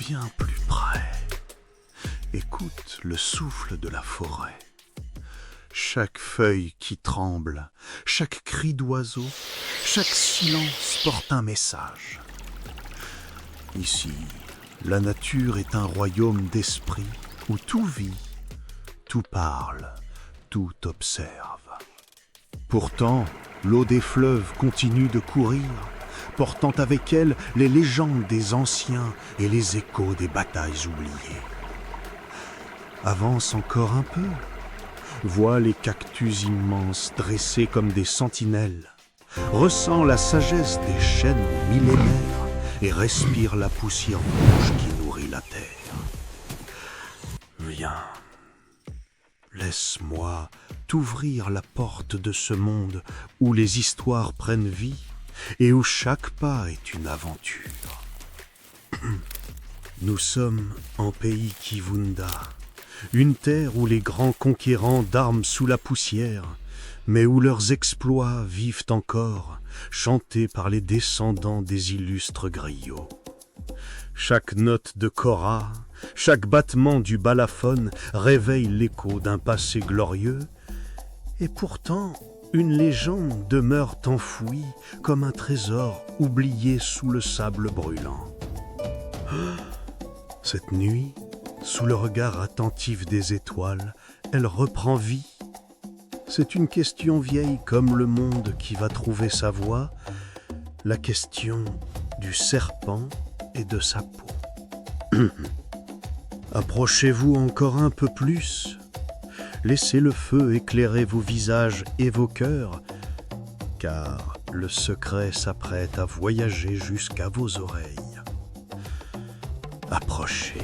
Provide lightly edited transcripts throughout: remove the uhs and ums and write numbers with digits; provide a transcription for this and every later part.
Viens plus près. Écoute le souffle de la forêt. Chaque feuille qui tremble, chaque cri d'oiseau, chaque silence porte un message. Ici, la nature est un royaume d'esprit où tout vit, tout parle, tout observe. Pourtant, l'eau des fleuves continue de courir, portant avec elle les légendes des anciens et les échos des batailles oubliées. Avance encore un peu, vois les cactus immenses dressés comme des sentinelles, ressens la sagesse des chênes millénaires et respire la poussière rouge qui nourrit la terre. Viens, laisse-moi t'ouvrir la porte de ce monde où les histoires prennent vie et où chaque pas est une aventure. Nous sommes en pays Kivunda, une terre où les grands conquérants dorment sous la poussière, mais où leurs exploits vivent encore, chantés par les descendants des illustres griots. Chaque note de kora, chaque battement du balaphone réveille l'écho d'un passé glorieux, et pourtant une légende demeure enfouie comme un trésor oublié sous le sable brûlant. Cette nuit, sous le regard attentif des étoiles, elle reprend vie. C'est une question vieille comme le monde qui va trouver sa voie, la question du serpent et de sa peau. Approchez-vous encore un peu plus. Laissez le feu éclairer vos visages et vos cœurs, car le secret s'apprête à voyager jusqu'à vos oreilles. Approchez.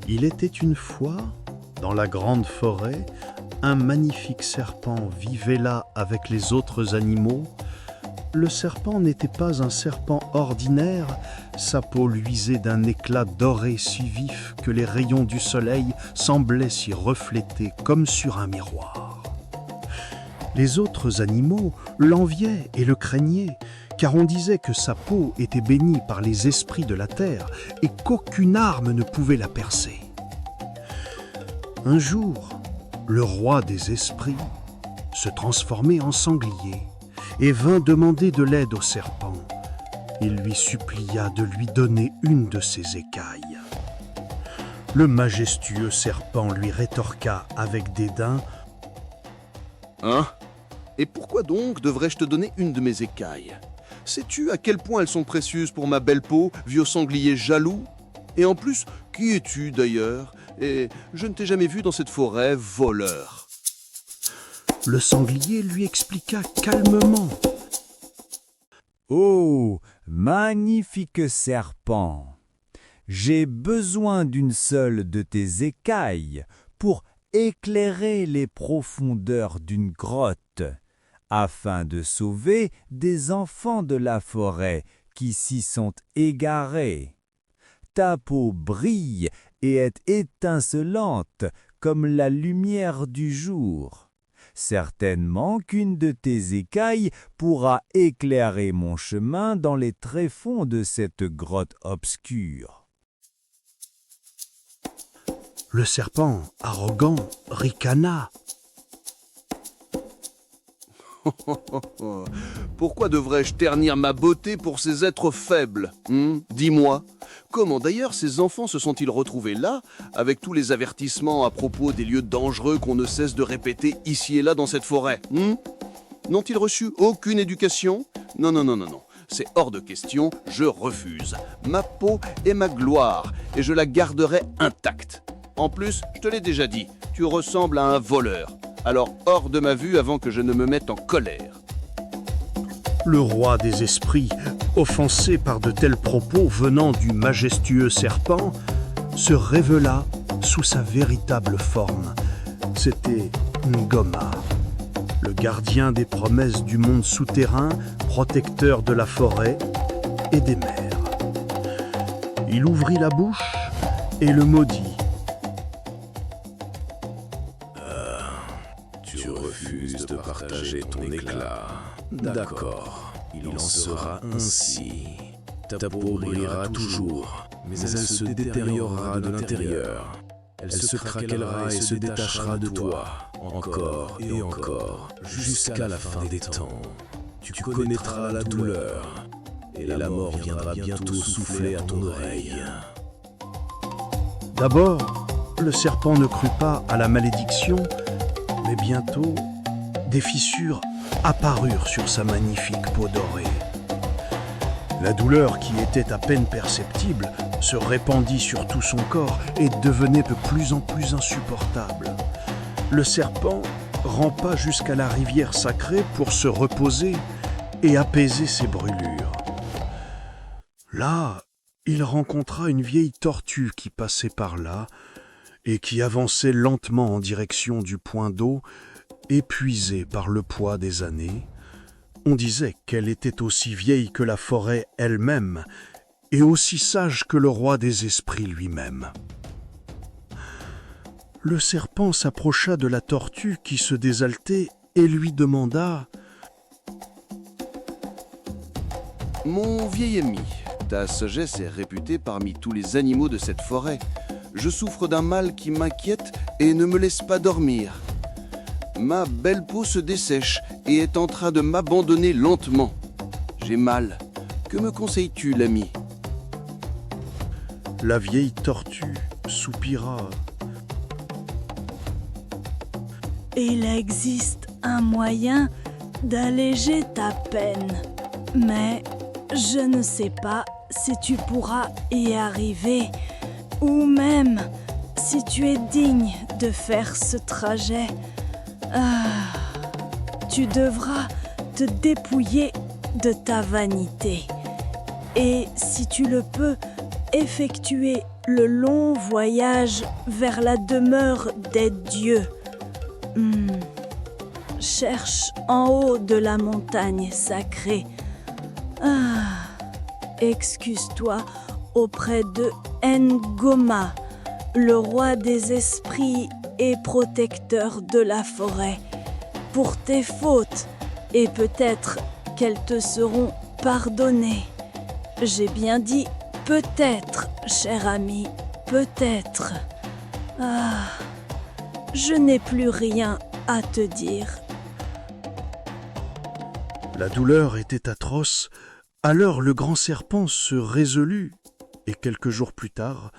Il était une fois, dans la grande forêt, un magnifique serpent vivait là avec les autres animaux. Le serpent n'était pas un serpent ordinaire, sa peau luisait d'un éclat doré si vif que les rayons du soleil semblaient s'y refléter comme sur un miroir. Les autres animaux l'enviaient et le craignaient, car on disait que sa peau était bénie par les esprits de la terre et qu'aucune arme ne pouvait la percer. Un jour, le roi des esprits se transformait en sanglier et vint demander de l'aide au serpent. Il lui supplia de lui donner une de ses écailles. Le majestueux serpent lui rétorqua avec dédain : « Hein ? Et pourquoi donc devrais-je te donner une de mes écailles ? Sais-tu à quel point elles sont précieuses pour ma belle peau, vieux sanglier jaloux ? Et en plus, qui es-tu d'ailleurs ? Et je ne t'ai jamais vu dans cette forêt, voleur. » Le sanglier lui expliqua calmement : « Oh, magnifique serpent, j'ai besoin d'une seule de tes écailles pour éclairer les profondeurs d'une grotte, afin de sauver des enfants de la forêt qui s'y sont égarés. Ta peau brille et est étincelante comme la lumière du jour. Certainement qu'une de tes écailles pourra éclairer mon chemin dans les tréfonds de cette grotte obscure. » Le serpent, arrogant, ricana. Pourquoi devrais-je ternir ma beauté pour ces êtres faibles ? Dis-moi, comment d'ailleurs ces enfants se sont-ils retrouvés là, avec tous les avertissements à propos des lieux dangereux qu'on ne cesse de répéter ici et là dans cette forêt ? N'ont-ils reçu aucune éducation ? Non, non, non, non, non. C'est hors de question, je refuse. Ma peau est ma gloire, et je la garderai intacte. En plus, je te l'ai déjà dit, tu ressembles à un voleur. Alors hors de ma vue avant que je ne me mette en colère. Le roi des esprits, offensé par de tels propos venant du majestueux serpent, se révéla sous sa véritable forme. C'était Ngoma, le gardien des promesses du monde souterrain, protecteur de la forêt et des mers. Il ouvrit la bouche et le maudit. Tu refuses de partager ton éclat. D'accord, il en sera ainsi. Ta peau brillera toujours, mais elle se détériorera de l'intérieur. Elle se craquellera et se détachera de toi, encore et encore, jusqu'à la fin des temps. Tu connaîtras la douleur, et la mort viendra bientôt souffler à ton oreille. D'abord, le serpent ne crut pas à la malédiction, mais bientôt, des fissures apparurent sur sa magnifique peau dorée. La douleur, qui était à peine perceptible, se répandit sur tout son corps et devenait de plus en plus insupportable. Le serpent rampa jusqu'à la rivière sacrée pour se reposer et apaiser ses brûlures. Là, il rencontra une vieille tortue qui passait par là et qui avançait lentement en direction du point d'eau, épuisée par le poids des années. On disait qu'elle était aussi vieille que la forêt elle-même et aussi sage que le roi des esprits lui-même. Le serpent s'approcha de la tortue qui se désaltait et lui demanda « Mon vieil ami, ta sagesse est réputée parmi tous les animaux de cette forêt. Je souffre d'un mal qui m'inquiète et ne me laisse pas dormir. Ma belle peau se dessèche et est en train de m'abandonner lentement. J'ai mal. Que me conseilles-tu, l'ami ?» La vieille tortue soupira. Il existe un moyen d'alléger ta peine, mais je ne sais pas si tu pourras y arriver, ou même si tu es digne de faire ce trajet. Tu devras te dépouiller de ta vanité, et si tu le peux, effectuer le long voyage vers la demeure des dieux. Cherche en haut de la montagne sacrée. Excuse-toi auprès de Ngoma, le roi des esprits et protecteur de la forêt, pour tes fautes, et peut-être qu'elles te seront pardonnées. J'ai bien dit peut-être, cher ami, peut-être. Je n'ai plus rien à te dire. La douleur était atroce, alors le grand serpent se résolut, et quelques jours plus tard,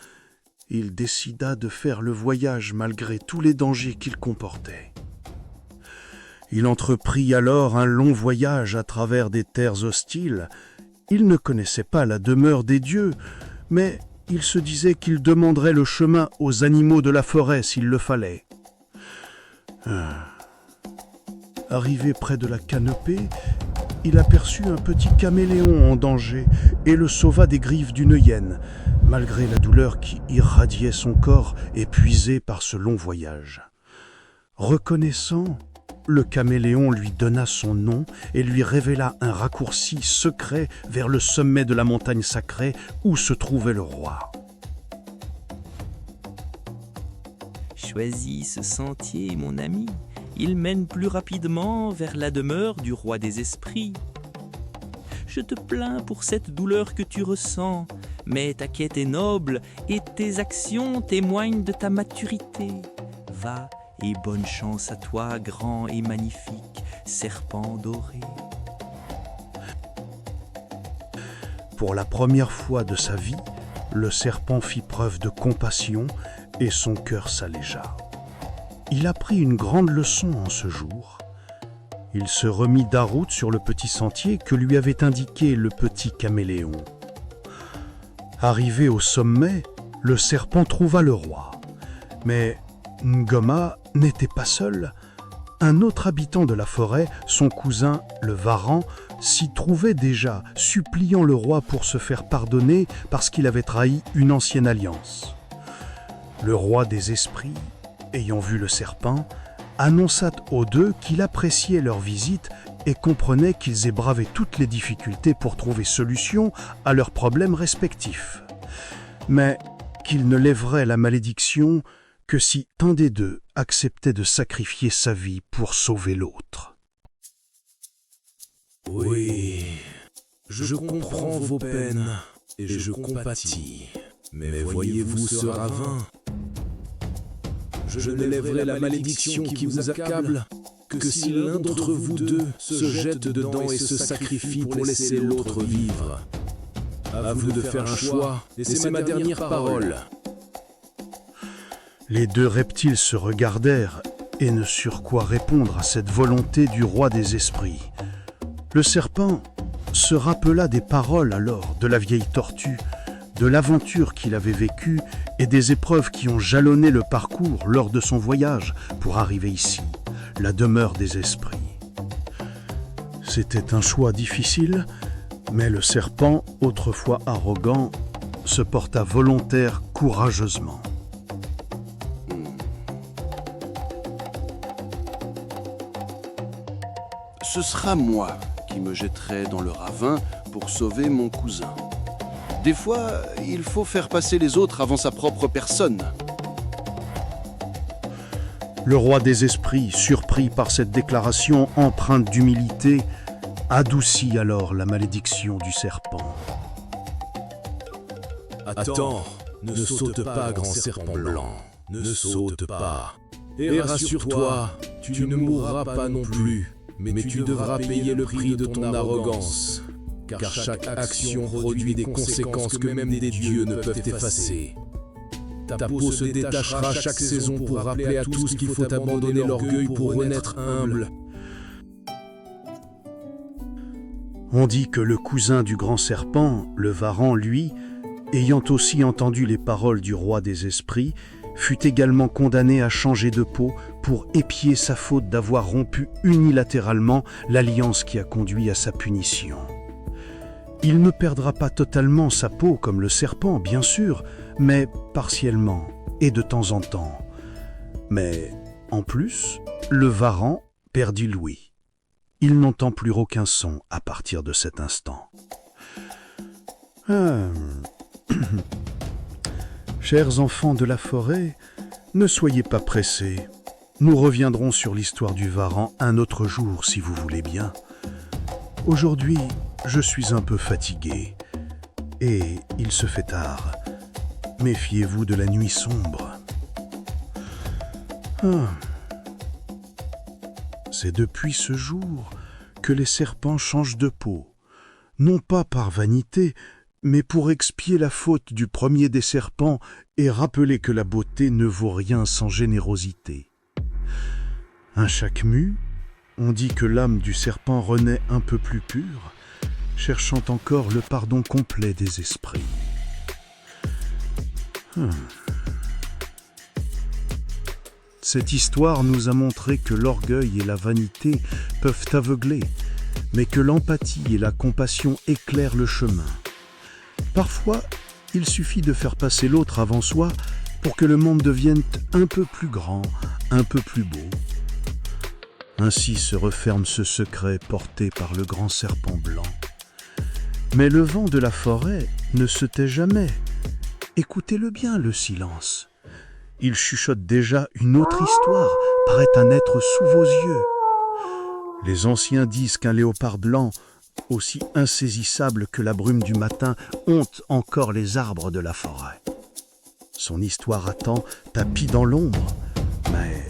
il décida de faire le voyage malgré tous les dangers qu'il comportait. Il entreprit alors un long voyage à travers des terres hostiles. Il ne connaissait pas la demeure des dieux, mais il se disait qu'il demanderait le chemin aux animaux de la forêt s'il le fallait. Arrivé près de la canopée, il aperçut un petit caméléon en danger et le sauva des griffes d'une hyène, malgré la douleur qui irradiait son corps épuisé par ce long voyage. Reconnaissant, le caméléon lui donna son nom et lui révéla un raccourci secret vers le sommet de la montagne sacrée où se trouvait le roi. Choisis ce sentier, mon ami. Il mène plus rapidement vers la demeure du roi des esprits. Je te plains pour cette douleur que tu ressens, mais ta quête est noble et tes actions témoignent de ta maturité. Va et bonne chance à toi, grand et magnifique serpent doré. Pour la première fois de sa vie, le serpent fit preuve de compassion et son cœur s'allégea. Il apprit une grande leçon en ce jour. Il se remit d'Harout sur le petit sentier que lui avait indiqué le petit caméléon. Arrivé au sommet, le serpent trouva le roi. Mais Ngoma n'était pas seul. Un autre habitant de la forêt, son cousin, le Varan, s'y trouvait déjà, suppliant le roi pour se faire pardonner parce qu'il avait trahi une ancienne alliance. Le roi des esprits, ayant vu le serpent, annonça aux deux qu'il appréciait leur visite et comprenait qu'ils aient bravé toutes les difficultés pour trouver solution à leurs problèmes respectifs, mais qu'il ne lèverait la malédiction que si un des deux acceptait de sacrifier sa vie pour sauver l'autre. Oui, Je comprends vos peines et je compatis. Mais voyez-vous ce ravin? Je ne lèverai la malédiction qui vous accable que si l'un d'entre vous deux se jette dedans et se sacrifie pour laisser l'autre vivre. À vous de faire un choix, et c'est ma dernière parole. Les deux reptiles se regardèrent et ne surent quoi répondre à cette volonté du roi des esprits. Le serpent se rappela des paroles alors de la vieille tortue, de l'aventure qu'il avait vécue et des épreuves qui ont jalonné le parcours lors de son voyage pour arriver ici, la demeure des esprits. C'était un choix difficile, mais le serpent, autrefois arrogant, se porta volontaire courageusement. Ce sera moi qui me jetterai dans le ravin pour sauver mon cousin. Des fois, il faut faire passer les autres avant sa propre personne. Le roi des esprits, surpris par cette déclaration empreinte d'humilité, adoucit alors la malédiction du serpent. Attends, ne saute pas, grand serpent blanc, ne saute pas. Et rassure-toi, tu ne mourras pas non plus, mais tu devras payer le prix de ton arrogance. Car chaque action produit des conséquences que même des dieux ne peuvent effacer. Ta peau se détachera chaque saison pour rappeler à tous qu'il faut abandonner l'orgueil pour renaître humble. On dit que le cousin du grand serpent, le Varan, lui, ayant aussi entendu les paroles du roi des esprits, fut également condamné à changer de peau pour épier sa faute d'avoir rompu unilatéralement l'alliance qui a conduit à sa punition. Il ne perdra pas totalement sa peau comme le serpent, bien sûr, mais partiellement et de temps en temps. Mais, en plus, le Varan perdit l'ouïe. Il n'entend plus aucun son à partir de cet instant. Chers enfants de la forêt, ne soyez pas pressés. Nous reviendrons sur l'histoire du Varan un autre jour, si vous voulez bien. Aujourd'hui, je suis un peu fatigué, et il se fait tard. Méfiez-vous de la nuit sombre. C'est depuis ce jour que les serpents changent de peau, non pas par vanité, mais pour expier la faute du premier des serpents et rappeler que la beauté ne vaut rien sans générosité. Un chaque mue, on dit que l'âme du serpent renaît un peu plus pure, cherchant encore le pardon complet des esprits. Cette histoire nous a montré que l'orgueil et la vanité peuvent aveugler, mais que l'empathie et la compassion éclairent le chemin. Parfois, il suffit de faire passer l'autre avant soi pour que le monde devienne un peu plus grand, un peu plus beau. Ainsi se referme ce secret porté par le grand serpent blanc. Mais le vent de la forêt ne se tait jamais. Écoutez-le bien, le silence. Il chuchote déjà une autre histoire, paraît un être sous vos yeux. Les anciens disent qu'un léopard blanc, aussi insaisissable que la brume du matin, honte encore les arbres de la forêt. Son histoire attend, tapis dans l'ombre, mais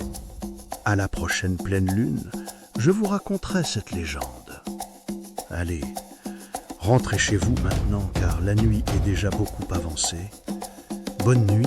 à la prochaine pleine lune, je vous raconterai cette légende. Allez, rentrez chez vous maintenant, car la nuit est déjà beaucoup avancée. Bonne nuit